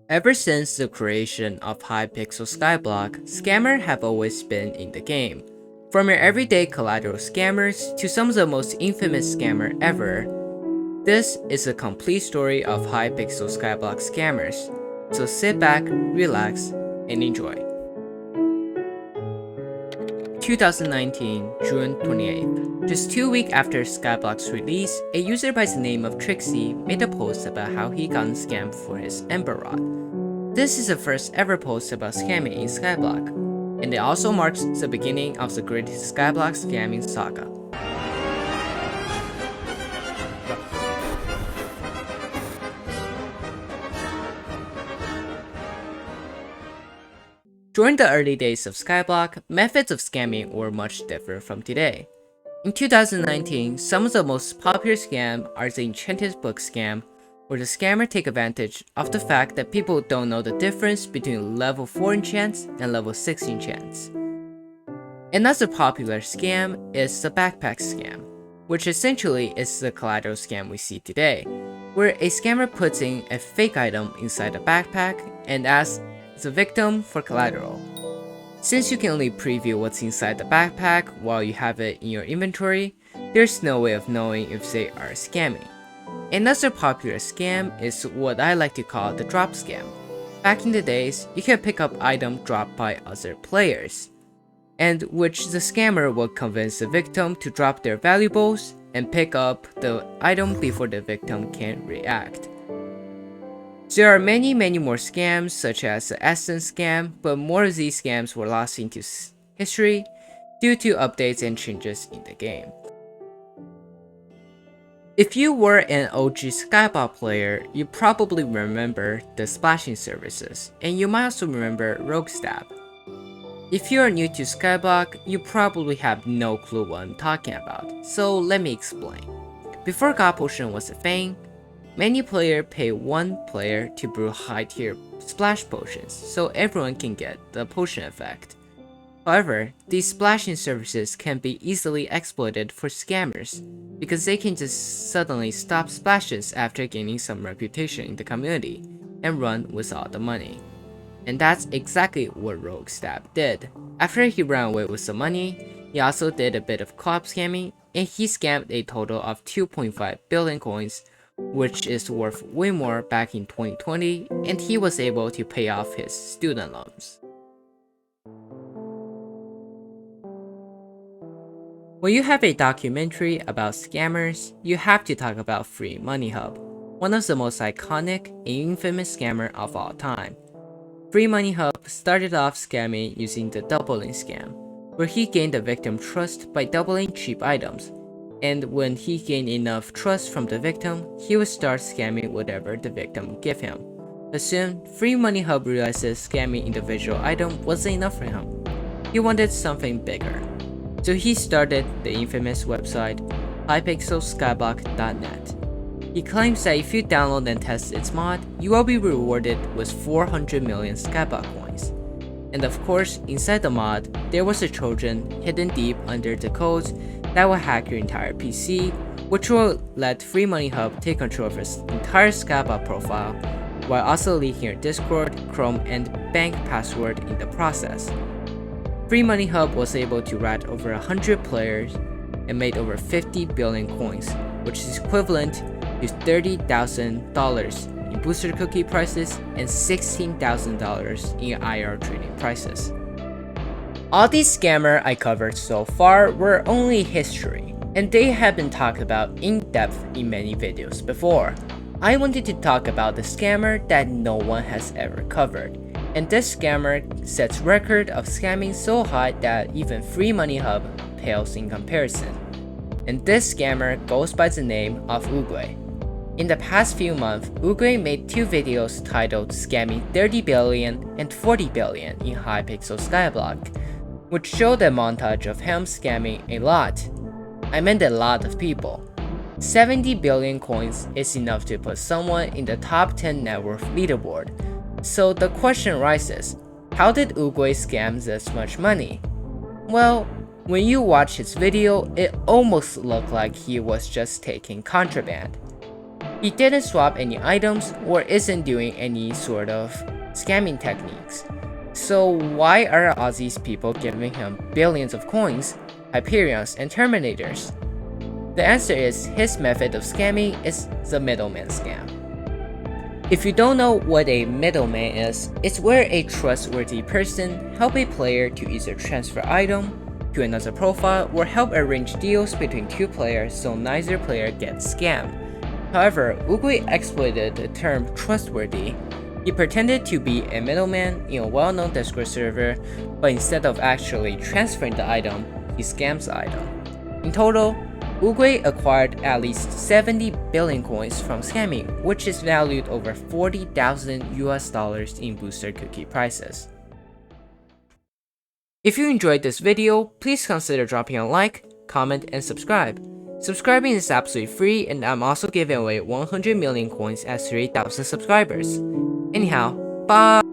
Ever since the creation of Hypixel Skyblock, scammers have always been in the game. From your everyday collateral scammers to some of the most infamous scammer ever, this is a complete story of Hypixel Skyblock scammers. So sit back, relax, and enjoy. 2019, June 28th. Just 2 weeks after Skyblock's release, a user by the name of Trixie made a post about how he got scammed for his Ember Rod. This is the first ever post about scamming in Skyblock, and it also marks the beginning of the great Skyblock scamming saga. During the early days of Skyblock, methods of scamming were much different from today. In 2019, some of the most popular scams are the Enchanted Book scam, where the scammer take advantage of the fact that people don't know the difference between level 4 enchants and level 6 enchants. Another popular scam is the Backpack scam, which essentially is the collateral scam we see today, where a scammer puts in a fake item inside a backpack and asks the victim for collateral. Since you can only preview what's inside the backpack while you have it in your inventory, there's no way of knowing if they are scamming. Another popular scam is what I like to call the drop scam. Back in the days, you can pick up items dropped by other players, and which the scammer will convince the victim to drop their valuables and pick up the item before the victim can react. There are many more scams such as the Essence scam, but more of these scams were lost into history due to updates and changes in the game. If you were an OG Skyblock player, you probably remember the splashing services, and you might also remember Rogue Stab. If you are new to Skyblock, you probably have no clue what I'm talking about, so let me explain. Before God Potion was a thing, many players pay one player to brew high-tier splash potions so everyone can get the potion effect. However, these splashing services can be easily exploited for scammers because they can just suddenly stop splashes after gaining some reputation in the community and run with all the money. And that's exactly what Rogue Stab did. After he ran away with some money, he also did a bit of co-op scamming, and he scammed a total of 2.5 billion coins, which is worth way more back in 2020, and he was able to pay off his student loans. When you have a documentary about scammers, you have to talk about Free Money Hub, one of the most iconic and infamous scammer of all time. Free Money Hub started off scamming using the doubling scam, where he gained the victim trust by doubling cheap items, and when he gained enough trust from the victim, he would start scamming whatever the victim would give him. But soon, Free Money Hub realizes scamming individual item wasn't enough for him. He wanted something bigger. So he started the infamous website hypixelskyblock.net. He claims that if you download and test its mod, you will be rewarded with 400 million Skyblock coins. And of course, inside the mod, there was a Trojan hidden deep under the codes that will hack your entire PC, which will let Free Money Hub take control of his entire Skyblock profile, while also leaking your Discord, Chrome, and bank password in the process. Free Money Hub was able to rat over 100 players and made over 50 billion coins, which is equivalent to $30,000 in booster cookie prices and $16,000 in IR trading prices. All these scammers I covered so far were only history, and they have been talked about in depth in many videos before. I wanted to talk about the scammer that no one has ever covered, and this scammer sets record of scamming so high that even Free Money Hub pales in comparison. And this scammer goes by the name of Uguay. In the past few months, Uguay made 2 videos titled Scamming 30 billion and 40 billion in Hypixel Skyblock, which showed a montage of him scamming a lot. I meant a lot of people. 70 billion coins is enough to put someone in the top 10 net worth leaderboard. So the question rises, how did Uguay scam this much money? Well, when you watch his video, it almost looked like he was just taking contraband. He didn't swap any items or isn't doing any sort of scamming techniques. So why are Aussie's people giving him billions of coins, Hyperions, and Terminators? The answer is his method of scamming is the middleman scam. If you don't know what a middleman is, it's where a trustworthy person helps a player to either transfer item to another profile or help arrange deals between two players so neither player gets scammed. However, Oogway exploited the term trustworthy. He pretended to be a middleman in a well-known Discord server, but instead of actually transferring the item, he scams the item. In total, Oogway acquired at least 70 billion coins from scamming, which is valued over $40,000 US in booster cookie prices. If you enjoyed this video, please consider dropping a like, comment, and subscribe. Subscribing is absolutely free, and I'm also giving away 100 million coins at 3,000 subscribers. Anyhow, bye!